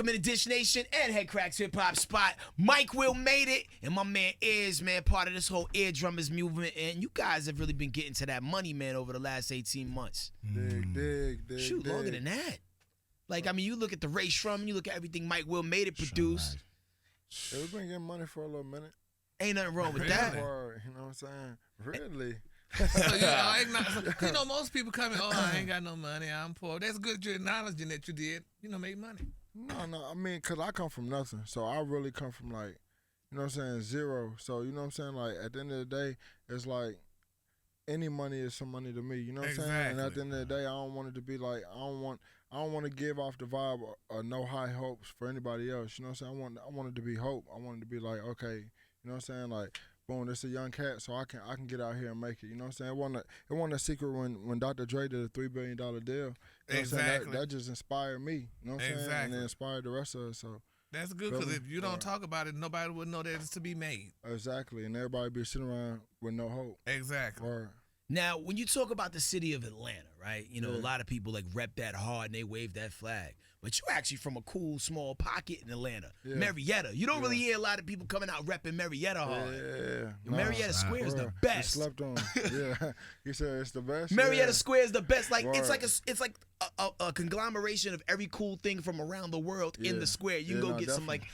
Welcome in Dish Nation and Headkrack's hip hop spot. Mike Will made it, and my man Eearz, man, part of this whole eardrummers movement. And you guys have really been getting to that money, man, over the last 18 months. Dig. Shoot, longer than that. Like, I mean, you look at the Ray Shrum, you look at everything Mike Will made it produced. Yeah, we've been getting money for a little minute. Ain't nothing wrong with that. You know what I'm saying? Really? You know, most people come in, I ain't got no money, I'm poor. That's good you're acknowledging that you did, made money. No, I mean, because I come from nothing. So I really come from, like, you know what I'm saying, zero. So, you know what I'm saying, like, at the end of the day, it's like any money is some money to me. You know what I'm saying? And at the end of the day, I don't want it to be like, I don't want to give off the vibe or no high hopes for anybody else. You know what I'm saying? I want it to be hope. I want it to be like, okay, you know what I'm saying? Like, boom, this is a young cat, so I can get out here and make it. You know what I'm saying? It wasn't a secret when Dr. Dre did a $3 billion deal. You know what I'm saying? That just inspired me. You know what I'm saying? And it inspired the rest of us. So that's good, because if you don't talk about it, nobody would know that it's to be made. Exactly, and everybody be sitting around with no hope. Exactly. Now, when you talk about the city of Atlanta, right? You know, a lot of people like rep that hard and they wave that flag. But you actually from a cool small pocket in Atlanta, Marietta. You don't really hear a lot of people coming out repping Marietta hard. Yeah. Marietta Square is the best. You slept on. Yeah. You said it's the best. Marietta Square is the best. Like it's like a conglomeration of every cool thing from around the world in the square. You can go get some like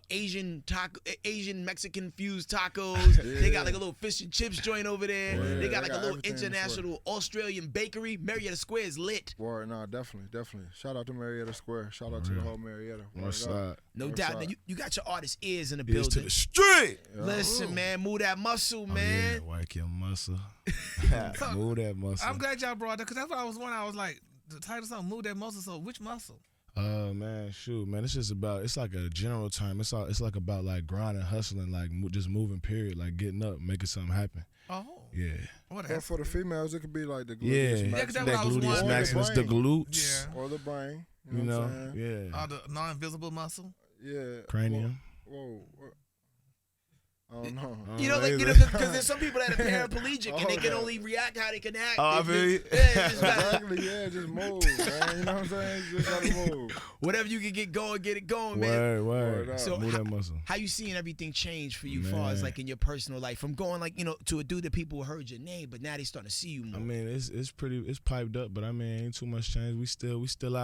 Asian Mexican fused tacos. They got like a little fish and chips joint over there. They got like a little international Australian bakery. Marietta Square is lit. No, definitely. Shout out to Marietta Square. Shout out to the whole Marietta. No doubt. Now, you got your artist Eearz in the building. To the street. Listen, man, move that muscle, man. Work your muscle. Move that muscle. I'm glad y'all brought that, because that's what I was wondering. I was like, the title song, Move That Muscle. So which muscle? Man, it's just about, it's like a general term. It's like about like grinding, hustling, like just moving, period, like getting up, making something happen. Oh. Yeah. But for the females, it could be like the gluteus maximus. That gluteus maximus, the glutes. Or the brain. You know, the non-visible muscle. Yeah. Cranium. Whoa. I don't know. You know, because there's some people that are paraplegic and they can only react how they can act. I mean, exactly, just move, man. You know what I'm saying? You just gotta move. Whatever you can get it going, man. Word. So move that muscle. How you seeing everything change for you, far as like in your personal life, from going like to a dude that people heard your name, but now they starting to see you more? I mean, it's piped up, but I mean, ain't too much change. We still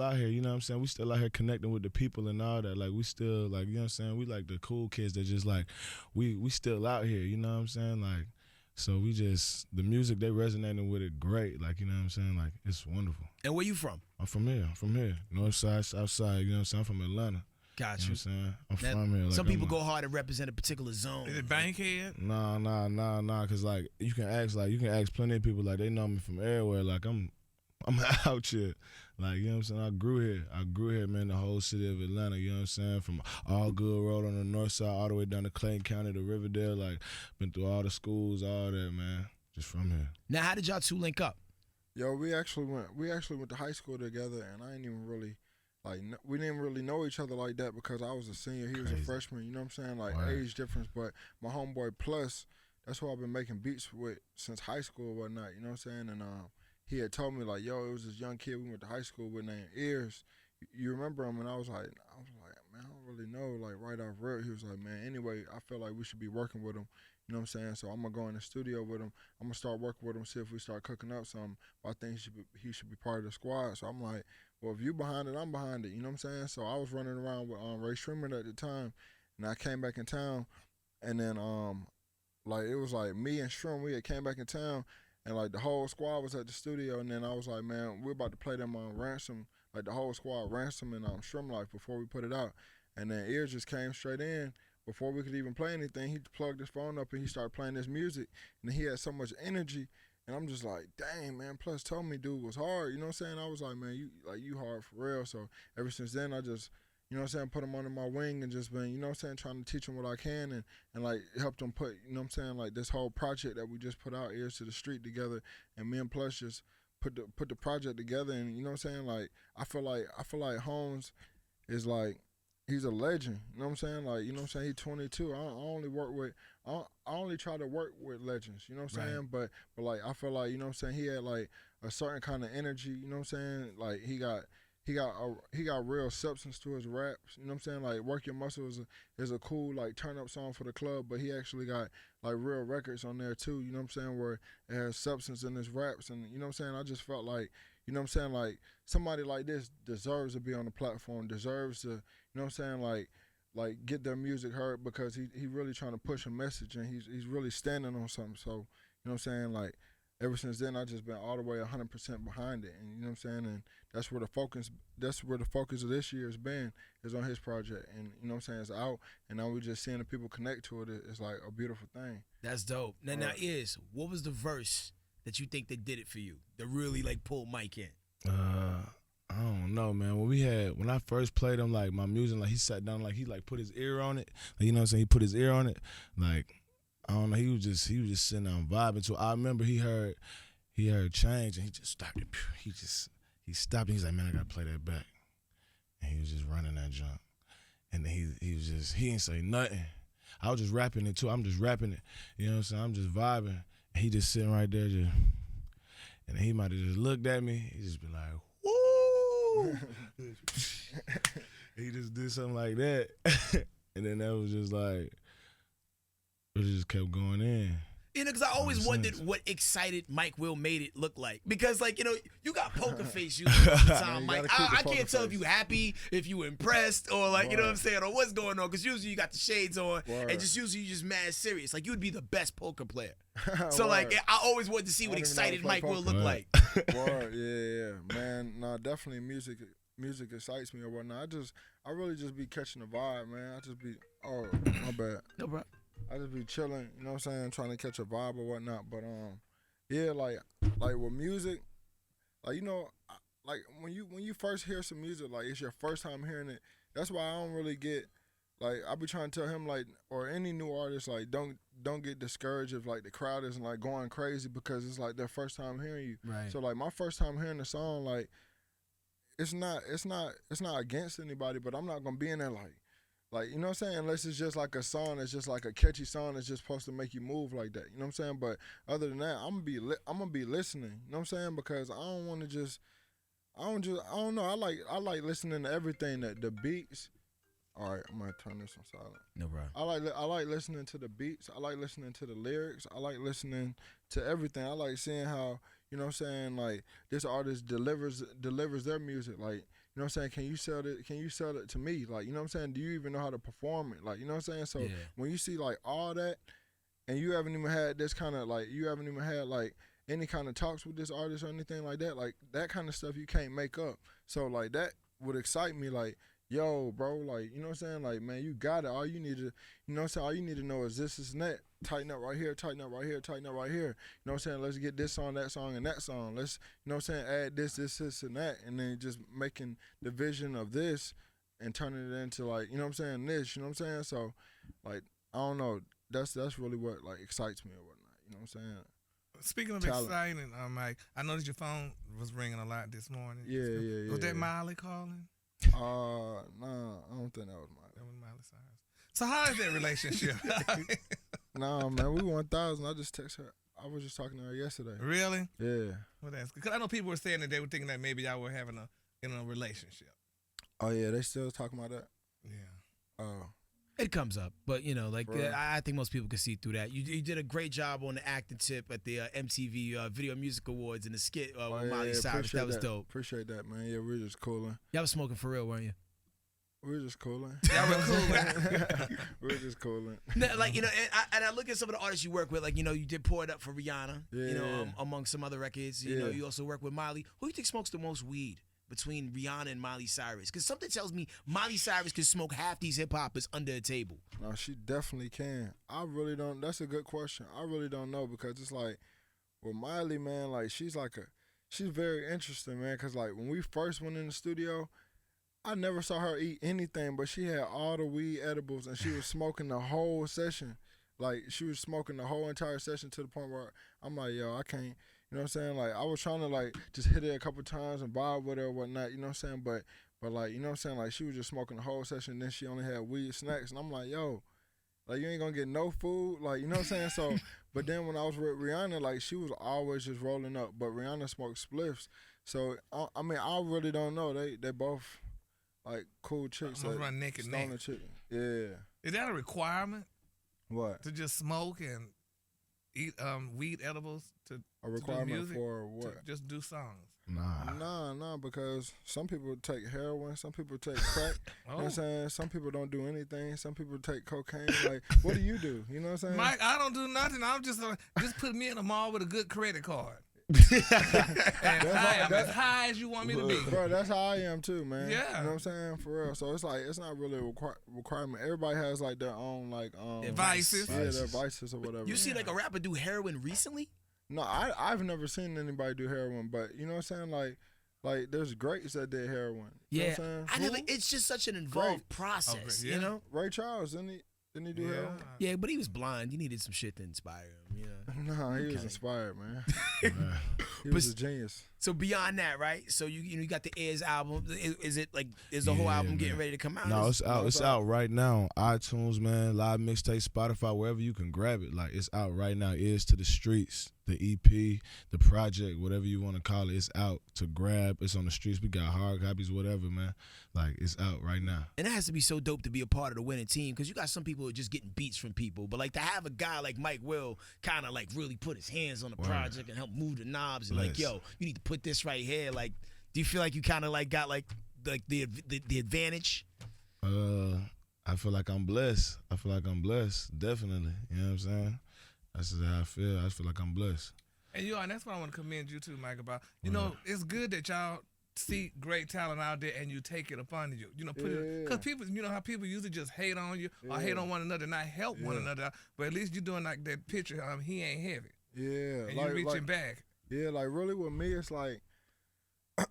out here. You know what I'm saying? We still out here connecting with the people and all that. Like we still like, you know what I'm saying? We like the cool kids that just like we still out here. You know what I'm saying? Like. So we just, the music, they resonating with it great. Like, you know what I'm saying? Like, it's wonderful. And where you from? I'm from here. North side, south side, you know what I'm saying? I'm from Atlanta. Got you. You know what I'm saying? I'm from here. Like, some people go hard to represent a particular zone. Is it Bankhead? Nah. Cause like, you can ask plenty of people, like, they know me from everywhere. Like, I'm out here. Like, you know what I'm saying? I grew here, man, the whole city of Atlanta, you know what I'm saying? From All Good Road on the north side all the way down to Clayton County to Riverdale. Like, been through all the schools, all that, man. Just from here. Now, how did y'all two link up? Yo, we actually went to high school together, and I ain't even really, we didn't really know each other like that because I was a senior, he was a freshman, you know what I'm saying? Like, age difference, but my homeboy Plus, that's who I've been making beats with since high school and whatnot, you know what I'm saying? And, he had told me, like, yo, it was this young kid we went to high school with named Eearz. You remember him? And I was like, man, I don't really know, like, right off rip. He was like, man, anyway, I feel like we should be working with him. You know what I'm saying? So I'm going to go in the studio with him. I'm going to start working with him, see if we start cooking up something. But I think he should be part of the squad. So I'm like, well, if you behind it, I'm behind it. You know what I'm saying? So I was running around with Ray Shrum at the time. And I came back in town. And then, like, it was like me and Shrum, we had came back in town. And, like, the whole squad was at the studio, and then I was like, man, we're about to play them on Ransom, like the whole squad, Ransom and Shrum Life before we put it out. And then Eearz just came straight in. Before we could even play anything, he plugged his phone up and he started playing this music. And he had so much energy, and I'm just like, dang, man, Plus told me dude was hard. You know what I'm saying? I was like, man, you hard for real. So ever since then, I just, you know what I'm saying, put him under my wing and just been, you know what I'm saying, trying to teach him what I can and like help them put, you know what I'm saying, like this whole project that we just put out, Eearz to the Street, together, and me and Plus just put the project together. And you know what I'm saying, like I feel like Holmes is like, he's a legend. You know what I'm saying? Like, you know what I'm saying, he's 22. I only try to work with legends, you know what I'm saying? But like I feel like, you know what I'm saying, he had like a certain kind of energy, you know what I'm saying? Like he got he got real substance to his raps. You know what I'm saying? Like Work Your Muscle is a cool like turn up song for the club, but he actually got like real records on there too. You know what I'm saying? Where it has substance in his raps, and you know what I'm saying? I just felt like, you know what I'm saying, like somebody like this deserves to be on the platform, deserves to, you know what I'm saying, like get their music heard, because he really trying to push a message, and he's really standing on something. So, you know what I'm saying, like ever since then I just been all the way 100% behind it, and you know what I'm saying, and that's where the focus of this year has been, is on his project, and you know what I'm saying, it's out, and now we're just seeing the people connect to it. It's like a beautiful thing. That's dope. Now Eearz, what was the verse that you think that did it for you, that really like pulled Mike in? I don't know, man. When I first played him, like my music, like he sat down, like he like put his ear on it, like, you know what I'm saying. He put his ear on it, like I don't know. He was just sitting down vibing. So I remember he heard change, and he just stopped it. He stopped, and he's like, man, I gotta play that back, and he was just running that jump, and then he ain't say nothing. I was just rapping it too. I'm just rapping it, you know what I'm saying. I'm just vibing, and he just sitting right there, just, and he might have just looked at me. He just be like, woo. He just did something like that, and then that was just like, it just kept going in. You know, because I always wondered what excited Mike Will made it look like. Because, like, you know, you got poker face usually all the time, Mike. I can't tell if you happy, if you impressed, or like, you know what I'm saying, or what's going on. Because usually you got the shades on, and just usually you just mad serious. Like, you would be the best poker player. So, like, I always wanted to see what excited Mike Will look like. Word, yeah. Man, nah, definitely music excites me or whatnot. I really just be catching the vibe, man. Oh, my bad. No problem. I just be chilling, you know what I'm saying, trying to catch a vibe or whatnot. But yeah, like with music, like, you know, like when you first hear some music, like it's your first time hearing it. That's why I don't really get, like, I be trying to tell him, like, or any new artist, like, don't get discouraged if like the crowd isn't like going crazy, because it's like their first time hearing you. Right. So like my first time hearing the song, like it's not against anybody, but I'm not gonna be in there like, you know what I'm saying? Unless it's just like a song that's just like a catchy song that's just supposed to make you move like that. You know what I'm saying? But other than that, I'm gonna be listening. You know what I'm saying? Because I don't want to just, I don't know. I like listening to everything, that the beats. All right, I'm gonna turn this on silent. No problem. I like listening to the beats. I like listening to the lyrics. I like listening to everything. I like seeing how, you know what I'm saying, like this artist delivers their music. Like, you know what I'm saying? Can you sell it to me? Like, you know what I'm saying? Do you even know how to perform it? Like, you know what I'm saying? So when you see like all that, and you haven't even had this kind of like, you haven't even had like any kind of talks with this artist or anything like that, like that kind of stuff you can't make up. So like that would excite me. Like, yo, bro, like, you know what I'm saying? Like, man, you got it. All you need to, you know what I'm saying? All you need to know is this and that. Tighten up right here, tighten up right here, tighten up right here. You know what I'm saying? Let's get this song, that song, and that song. Let's, you know what I'm saying, add this, and that. And then just making the vision of this and turning it into, like, you know what I'm saying, this, you know what I'm saying? So, like, I don't know. That's really what, like, excites me or whatnot. You know what I'm saying? Speaking of exciting, Mike, I noticed your phone was ringing a lot this morning. Yeah. Was that Miley calling? Nah, I don't think that was Miley. That was Miley Cyrus. So how is that relationship? Nah, man, we 1,000. I just text her. I was just talking to her yesterday. Really? Yeah. Well, that's good. Because I know people were saying that they were thinking that maybe y'all were having a relationship. Oh yeah, they still talking about that. Yeah. Oh. It comes up, but you know, like I think most people can see through that. You did a great job on the acting tip at the MTV Video Music Awards and the skit with Miley Cyrus. That was dope. Appreciate that, man. Yeah, we were just cooling. Y'all was smoking for real, weren't you? We were just cooling. Y'all were cooling. We were just cooling. Like, you know, and I look at some of the artists you work with, like, you know, you did Pour It Up for Rihanna, you know, among some other records. You know, you also work with Miley. Who do you think smokes the most weed between Rihanna and Miley Cyrus? Because something tells me Miley Cyrus can smoke half these hip-hoppers under a table. No, she definitely can. I really don't. That's a good question. I really don't know, because it's like, with Miley, man, like, she's very interesting, man, because, like, when we first went in the studio, I never saw her eat anything, but she had all the weed edibles, and she was smoking the whole session. Like, she was smoking the whole entire session, to the point where I'm like, yo, I can't, you know what I'm saying? Like, I was trying to, like, just hit it a couple times and vibe with her or whatnot, you know what I'm saying? But like, you know what I'm saying? Like, she was just smoking the whole session, then she only had weed snacks, and I'm like, yo, like, you ain't gonna get no food, like, you know what I'm saying? So, but then when I was with Rihanna, like, she was always just rolling up, but Rihanna smoked spliffs. So I mean, I really don't know. They both like cool chicks. Almost run neck and neck. Yeah. Is that a requirement? What? To just smoke and eat weed edibles to requirement to do music, for what? To just do songs. Nah, because some people take heroin, some people take crack. You know what I'm saying? Some people don't do anything. Some people take cocaine. Like, what do you do? You know what I'm saying? Mike, I don't do nothing. I'm just put me in a mall with a good credit card. And I'm as high as you want me to be. Bro, that's how I am too, man. Yeah. You know what I'm saying? For real. So it's like, it's not really a requirement. Everybody has like their own like vices. Yeah, their vices or whatever. You see like a rapper do heroin recently? No, I've never seen anybody do heroin, but you know what I'm saying? Like there's greats that did heroin. You know what I'm saying? It's just such an involved process, you know? Ray Charles, didn't he do heroin? Yeah, but he was blind. You needed some shit to inspire him, you know? No, he was inspired, man. He was a genius. So beyond that, right? So you got the Eearz album. Is the whole album getting ready to come out? No, it's out. It's out right now. iTunes, man, live mixtape, Spotify, wherever you can grab it. Like, it's out right now. Eearz to the Streets, the EP, the project, whatever you want to call it. It's out to grab. It's on the streets. We got hard copies, whatever, man. Like, it's out right now. And it has to be so dope to be a part of the winning team, because you got some people who are just getting beats from people, but like to have a guy like Mike Will kind of like really put his hands on the project and help move the knobs and like, yo, you need to put this right here. Like, do you feel like you kind of like got like the advantage? I feel like I'm blessed. Definitely. You know what I'm saying? That's just how I feel. I feel like I'm blessed. And and that's what I want to commend you too, Mike, about. You know, it's good that y'all see great talent out there and you take it upon you. You know, put it, because people, you know how people usually just hate on you or hate on one another, not help one another. But at least you're doing like that picture. He ain't heavy. Yeah, and you're reaching back. Yeah, like really with me, it's like,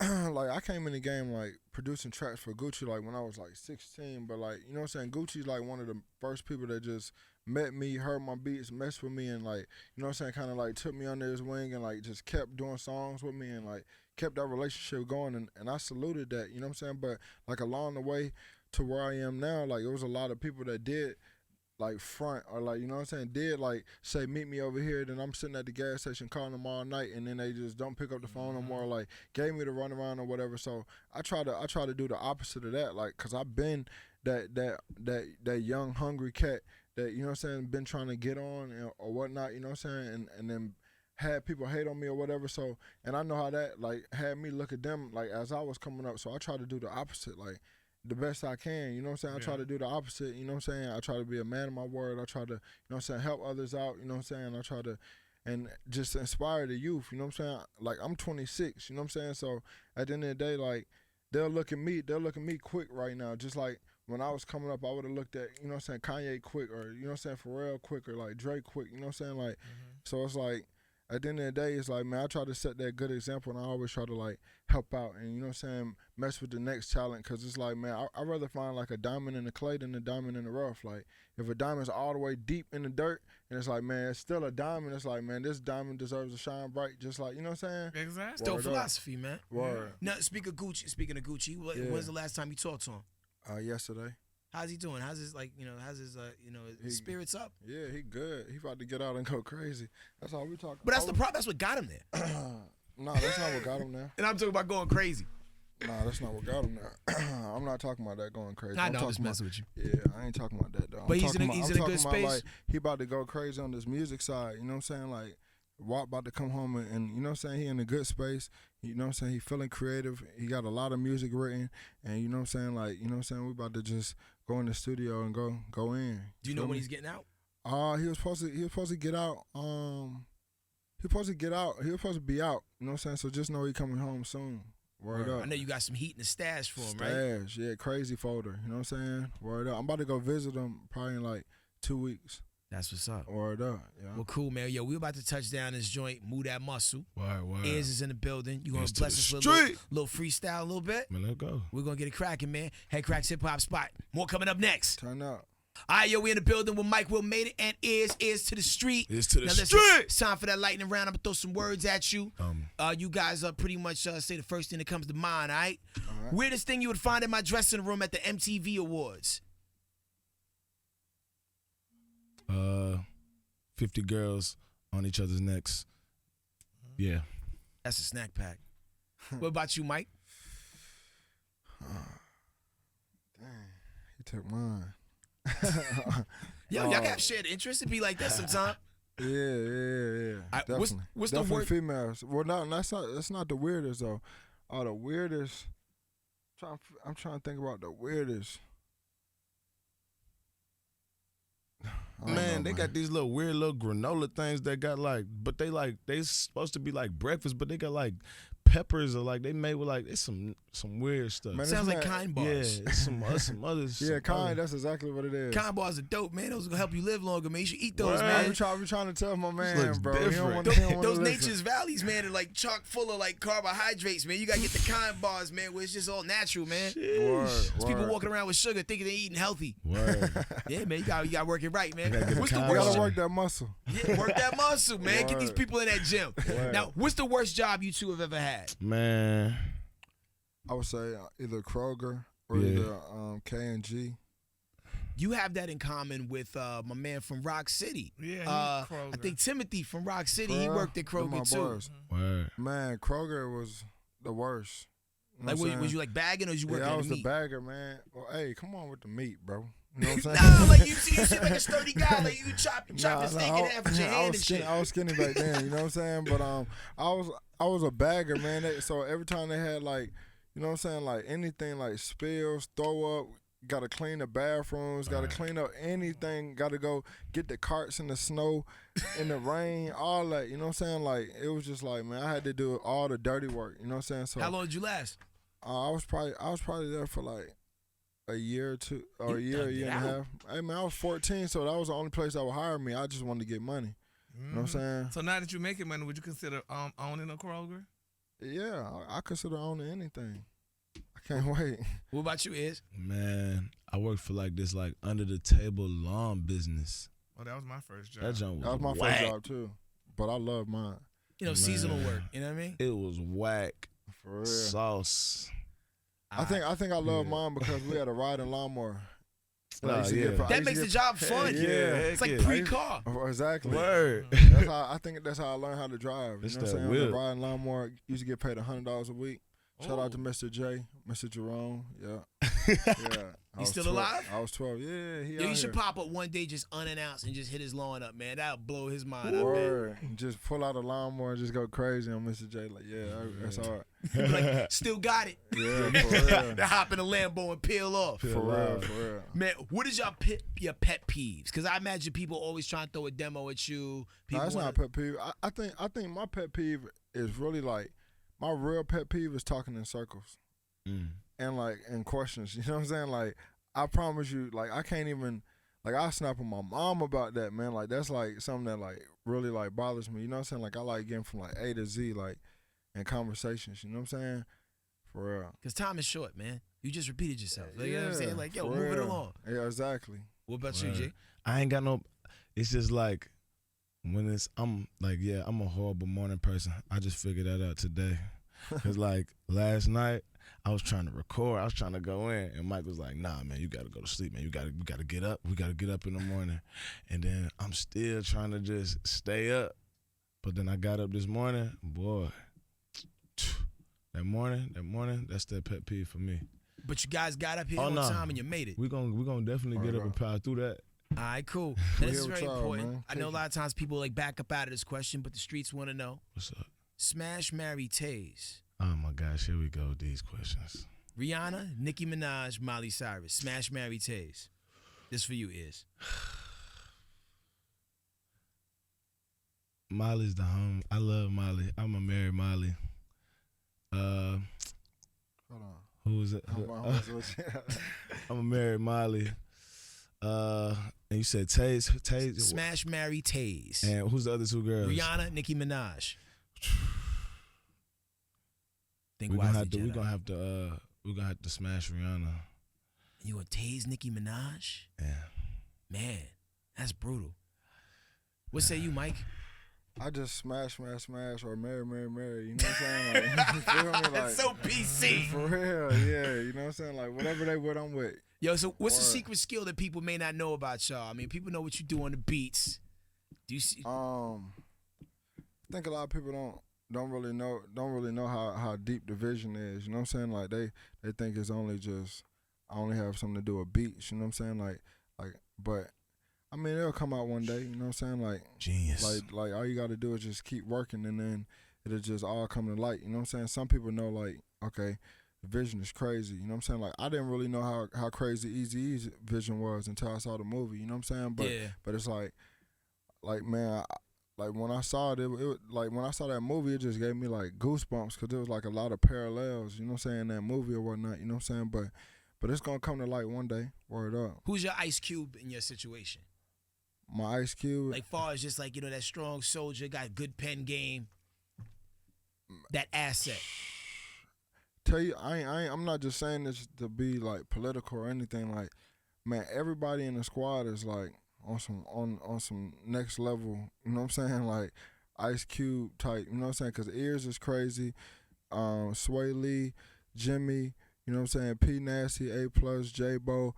like I came in the game like producing tracks for Gucci like when I was like 16. But like, you know what I'm saying? Gucci's like one of the first people that just met me, heard my beats, messed with me, and like, you know what I'm saying, kind of like took me under his wing and like just kept doing songs with me and like kept that relationship going, and I saluted that, you know what I'm saying? But like along the way to where I am now, like it was a lot of people that did like front or like, you know what I'm saying, did like say meet me over here, then I'm sitting at the gas station calling them all night, and then they just don't pick up the phone no more, like gave me the runaround or whatever. So I try to do the opposite of that, like, cause I've been that young hungry cat that, you know what I'm saying, been trying to get on or whatnot, you know what I'm saying, and then had people hate on me or whatever. So, and I know how that like had me look at them like as I was coming up. So I try to do the opposite, like the best I can, you know what I'm saying? I try to do the opposite, you know what I'm saying? I try to be a man of my word. I try to, you know what I'm saying, help others out, you know what I'm saying? I try to, and just inspire the youth, you know what I'm saying? Like, I'm 26, you know what I'm saying? So at the end of the day, like, they'll look at me quick right now. Just like when I was coming up, I would have looked at, you know what I'm saying, Kanye quick, or, you know what I'm saying, Pharrell quick, or like Drake quick, you know what I'm saying? Like, so it's like, at the end of the day, it's like, man, I try to set that good example, and I always try to, like, help out and, you know what I'm saying, mess with the next talent, because it's like, man, I'd rather find, like, a diamond in the clay than a diamond in the rough. Like, if a diamond's all the way deep in the dirt, and it's like, man, it's still a diamond, it's like, man, this diamond deserves to shine bright, just like, you know what I'm saying? Exactly. Still philosophy, man. Word. Now, speaking of Gucci, when's the last time you talked to him? Yesterday. How's he doing? How's his his spirits up? Yeah, he good. He about to get out and go crazy. That's all we talking. But that's the problem. That's what got him there. No, that's not what got him there. And I'm talking about going crazy. Nah, that's not what got him there. I'm not talking about that going crazy. I know, I'm just messing with you. Yeah, I ain't talking about that though. But he's in a good space. Like, he about to go crazy on this music side. You know what I'm saying? Like, Walt about to come home and you know what I'm saying, he in a good space. You know what I'm saying? He feeling creative. He got a lot of music written, and you know what I'm saying? Like, you know what I'm saying? We about to just go in the studio and go in. Do you know when he's getting out? He was supposed to get out. He was supposed to be out. You know what I'm saying? So just know he coming home soon. Word up. I know you got some heat in the stash for him, right? Stash, yeah, crazy folder. You know what I'm saying? Word up. I'm about to go visit him probably in like 2 weeks. That's what's up. Word up. Yeah. Well, cool, man. Yo, we about to touch down this joint, move that muscle. Word. Eearz is in the building. You gonna Eearz bless us with a little freestyle a little bit? Man, let's go. We're gonna get it cracking, man. Headkrack's hip hop spot. More coming up next. Turn up. All right, yo, we in the building with Mike Will Made It and Eearz to the street. Eearz to the now, street. Listen, it's time for that lightning round. I'm gonna throw some words at you. You guys pretty much say the first thing that comes to mind, all right? Weirdest thing you would find in my dressing room at the MTV Awards? 50 girls on each other's necks. Yeah. That's a snack pack. What about you, Mike? Dang, he took mine. Yo, y'all got shared interest. It be like that sometimes. Yeah. What's Definitely the word? females. Well, no, that's not the weirdest though. Oh, the weirdest. I'm trying to think about the weirdest. Man, they got these little weird little granola things that got like, but they supposed to be like breakfast, but they got like peppers or like they made with like it's some weird stuff. Man, Sounds like kind bars. Yeah, it's some other. Yeah, kind. That's exactly what it is. Kind bars are dope, man. Those will help you live longer, man. You should eat those, Word. man. I'm trying to tell my man, looks bro. He don't different. wanna Those listen. nature's valleys, man, are like chock full of like carbohydrates, man. You gotta get the kind bars, man, where it's just all natural, man. Word, There's people word. walking around with sugar thinking they eating healthy. Word. Yeah, man, you gotta work it right, man. You gotta get the What's the kind You worst? gotta bars. work that muscle. Yeah, work that muscle, man. Get these Word. people in that gym. Word. Now, what's the worst job you two have ever had? Man, I would say either Kroger or Yeah. either K&G. You have that in common with my man from Rock City. Yeah, I Kroger. think Timothy from Rock City, he Bruh, worked at them my Kroger too. boys. word. Man, Kroger was the worst. You know Like, what I'm was saying? you like bagging or was you working Yeah, I at was the the meat? bagger, man. Well, hey, come on with the meat, bro. You know what I'm saying? Nah, like you seem like a sturdy guy. Like you can chop the steak in half with your hand and shit. I was skinny back then, you know what I'm saying? But I was a bagger, man. So every time they had like, you know what I'm saying, like anything like spills, throw up, gotta clean the bathrooms, gotta clean up anything, gotta go get the carts in the snow, in the rain, all that. You know what I'm saying? Like it was just like, man, I had to do all the dirty work. You know what I'm saying? So How long did you last? I was probably there for like a year or two, or a You year dug it and a out. half. Hey man, I was 14, so that was the only place that would hire me. I just wanted to get money. You know what I'm saying? So now that you're making money, would you consider owning a Kroger? Yeah, I consider owning anything. I can't wait. What about you, Eearz? Man, I worked for like this like under the table lawn business. Oh, that was my first job. That junk That was my whack. first job too, but I love mine. You know, Man. seasonal work. You know what I mean? It was whack For real. sauce. I think I love mine because we had a riding lawnmower. Nah, I used to get- yeah. I That used to makes the get- job fun. Yeah, It's like heck yeah. pre-car. Exactly. Word. That's how I think that's how I learned how to drive. You It's know what I'm that saying? whip. The riding lawnmower used to get paid $100 a week. Shout out to Ooh. Mr. J, Mr. Jerome. Yeah. Yeah. I was still 12. alive? I was 12. Yeah, he Yo, out you here. should pop up one day just unannounced and just hit his lawn up, man. That'll blow his mind up, man. Word. Just pull out a lawnmower and just go crazy on Mr. J. Like, yeah, that's hard. Be like, still got it. Yeah, for real. They hop in the Lambo and peel off. For real, for real. Man, what is your pet peeves? Because I imagine people always trying to throw a demo at you. No, People that's not a wanna- pet peeve. I think my pet peeve is really like, my real pet peeve is talking in circles and like in questions. You know what I'm saying? Like, I promise you, like I can't even, like I snap on my mom about that, man. Like that's like something that like really like bothers me. You know what I'm saying? Like I like getting from like A to Z, like in conversations. You know what I'm saying? For real. Because time is short, man. You just repeated yourself. Like, you know what I'm Yeah, saying? Like, yo, for move it real. along. Yeah, exactly. What about you, Word. Jay? I ain't got no. It's just like when I'm like, yeah, I'm a horrible morning person. I just figured that out today. Cause like last night I was trying to record. I was trying to go in, and Mike was like, "Nah, man, you gotta go to sleep, man. We gotta get up. We gotta get up in the morning." And then I'm still trying to just stay up. But then I got up this morning, boy. That morning, that's that pet peeve for me. But you guys got up here Oh, on no. time and you made it. We gonna definitely get up and power through that. All right, cool. We This is here with very y'all, important. man. I know a lot of times people like back up out of this question, but the streets want to know. What's up? Smash, marry, tase. Oh my gosh, here we go with these questions. Rihanna, Nicki Minaj, Miley Cyrus. Smash, marry, tase. This for you is. Miley's the home. I love Miley. I'm gonna marry Miley. Hold on. Who is it? I'm gonna marry Miley. And you said Taze. Smash, marry, tase. And who's the other two girls? Rihanna, Nicki Minaj. Think We're gonna wisely, have to. Jedi. We're gonna have to smash Rihanna. You gonna tase Nicki Minaj? Yeah. Man, that's brutal. What say you, Mike? I just smash, or marry. You know what I'm saying? Like, you feel me? Like, That's so PC. For real, yeah. You know what I'm saying? Like, whatever they with, I'm with. Yo, so what's the Word. secret skill that people may not know about y'all? I mean, people know what you do on the beats. Do you see? I think a lot of people don't really know how deep the vision is. You know what I'm saying? Like they think it's only just I only have something to do with beats. You know what I'm saying? Like, but I mean it'll come out one day. You know what I'm saying? Like genius. Like all you got to do is just keep working, and then it'll just all come to light. You know what I'm saying? Some people know like, okay, the vision is crazy. You know what I'm saying? Like I didn't really know how crazy Eazy-E's vision was until I saw the movie. You know what I'm saying? But it's like man. Like when I saw it, like when I saw that movie, it just gave me like goosebumps because there was like a lot of parallels, you know what I'm saying, in that movie or whatnot, you know what I'm saying? But it's gonna come to light one day. Word up. Who's your Ice Cube in your situation? My Ice Cube, like far as just like that strong soldier, got good pen game, that asset. Tell you, I'm not just saying this to be like political or anything. Like, man, everybody in the squad is like on some next level, you know what I'm saying? Like Ice Cube type, you know what I'm saying? Because Eearz is crazy, Sway Lee, Jimmy, you know what I'm saying? P Nasty, A Plus, J-Bo,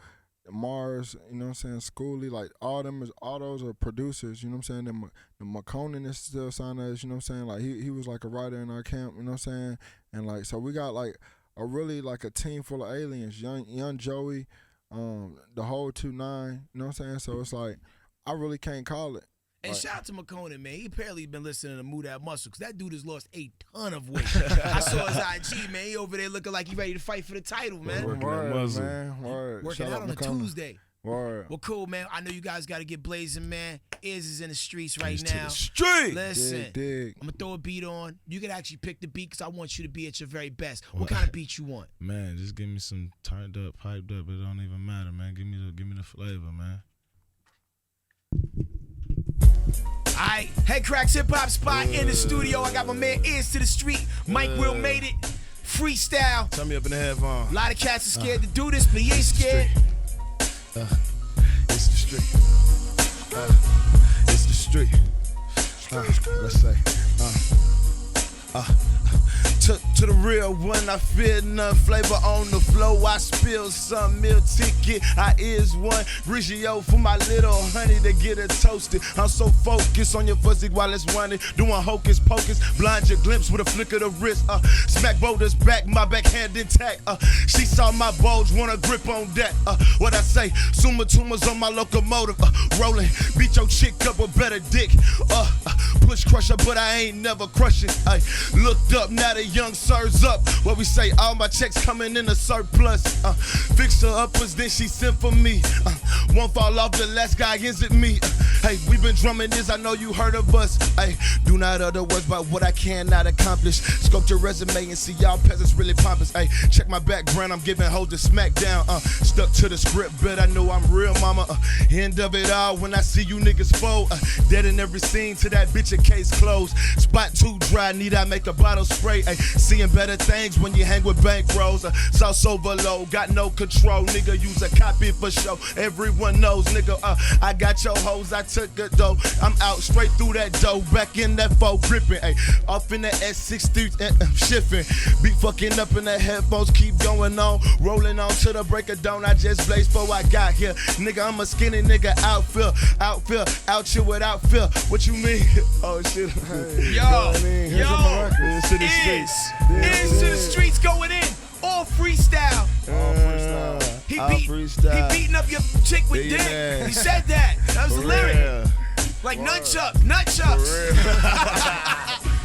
Mars, you know what I'm saying? Schoolie, like all those are producers, you know what I'm saying? The McConan is still signed us, you know what I'm saying? Like he was like a writer in our camp, you know what I'm saying? And like so we got like a really like a team full of aliens, young Joey. The whole 2-9, you know what I'm saying? So it's like, I really can't call it. And like, shout out to McConan, man. He apparently been listening to Move That Muscle because that dude has lost a ton of weight. I saw his IG, man. He over there looking like he ready to fight for the title, man. Working out on a Tuesday. Word. Well, cool, man. I know you guys got to get blazing, man. Eearz is in the streets right now. Listen, dig. I'm going to throw a beat on. You can actually pick the beat because I want you to be at your very best. What kind of beat you want? Man, just give me some turned up, hyped up. It don't even matter, man. Give me the flavor, man. All right, Headkrack's hip hop spot in the studio. I got my man Eearz to the street. Mike Will made it. Freestyle. Turn me up in the headphones. A lot of cats are scared to do this, but he ain't scared. It's the street. It's the street. Let's say. To the real one, I feel none. Flavor on the flow, I spill some meal ticket. I is one. Grigio for my little honey to get it toasted. I'm so focused on your fuzzy while it's running. Doing hocus pocus, blind your glimpse with a flick of the wrist. Smack boulders back, my backhand intact. She saw my bulge, want a grip on that. What I say, Suma tumors on my locomotive. Rolling, beat your chick up with better dick. Push crusher, but I ain't never crushing. Looked up, now the young sir's up. What we say, all my checks coming in a surplus. Fix her uppers, then she sent for me. Won't fall off, the last guy, is it me? Hey, we been drumming this, I know you heard of us. Hey, do not utter words about what I cannot accomplish. Scope your resume and see y'all peasants really pompous. Hey, check my background, I'm giving hoes the smackdown. Stuck to the script, but I know I'm real, mama. End of it all when I see you niggas fold. Dead in every scene to that bitch, a case closed. Spot too dry, need I make a bottle spray. Ay, seeing better things when you hang with bankrolls. Sauce overload, got no control. Nigga, use a copy for show. Everyone knows, nigga, I got your hoes, I took a dough. I'm out straight through that dough, back in that foe gripping. Ay, off in the S63, shifting. Beat fucking up in the headphones, keep going on. Rolling on to the break of dawn, I just blazed before I got here. Nigga, I'm a skinny nigga, out here without fear. What you mean? Oh shit. Hey, yo, Eearz to the streets. Eearz to the streets going in. All freestyle. He beating up your chick with dick. Yeah. He said that. That was the lyric. Like nunchucks.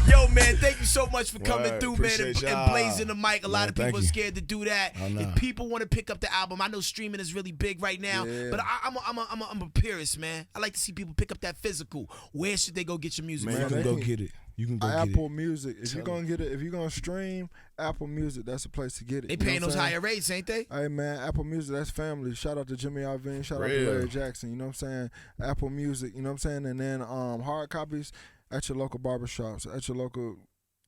Yo, man, thank you so much for coming through, man, and blazing the mic. A lot of people are scared to do that. If people want to pick up the album, I know streaming is really big right now, but I'm a purist, man. I like to see people pick up that physical. Where should they go get your music? Man, you can go get it. You can go get it. Apple Music. If you're gonna get it, if you're gonna stream Apple Music, that's the place to get it. They paying those higher rates, ain't they? Hey man, Apple Music, that's family. Shout out to Jimmy Iovine, shout out to Larry Jackson. You know what I'm saying? Apple Music. You know what I'm saying? And then hard copies at your local barbershops, at your local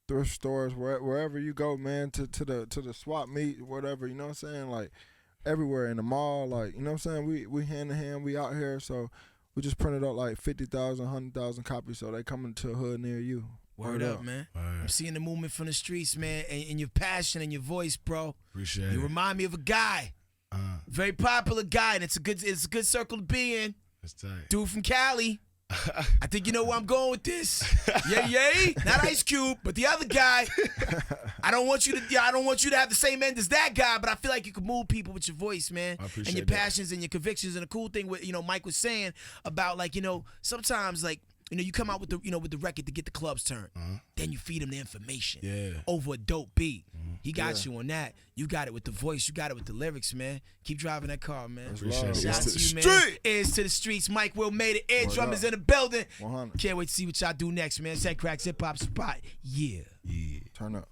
thrift stores, wherever you go, man, to the swap meet, whatever. You know what I'm saying? Like everywhere in the mall, like you know what I'm saying? We hand in hand, we out here, so we just printed out like 50,000, 100,000 copies, so they coming to a hood near you. Word up, man. I'm seeing the movement from the streets, man, and your passion and your voice, bro. Appreciate it. You remind me of a guy, very popular guy, and it's a good circle to be in. That's tight. Dude from Cali. I think you know where I'm going with this. Yeah, not Ice Cube, but the other guy. I don't want you to have the same end as that guy, but I feel like you can move people with your voice, man, and your passions and your convictions. And the cool thing with Mike was saying about like sometimes like you come out with the record to get the clubs turned, then you feed them the information over a dope beat. He got you on that. You got it with the voice. You got it with the lyrics, man. Keep driving that car, man. Appreciate it. Shout out to you, man. Eearz to the streets. Mike Will made it. Eardrum is in the building. 100. Can't wait to see what y'all do next, man. Headkrack's hip hop spot. Yeah. Turn up.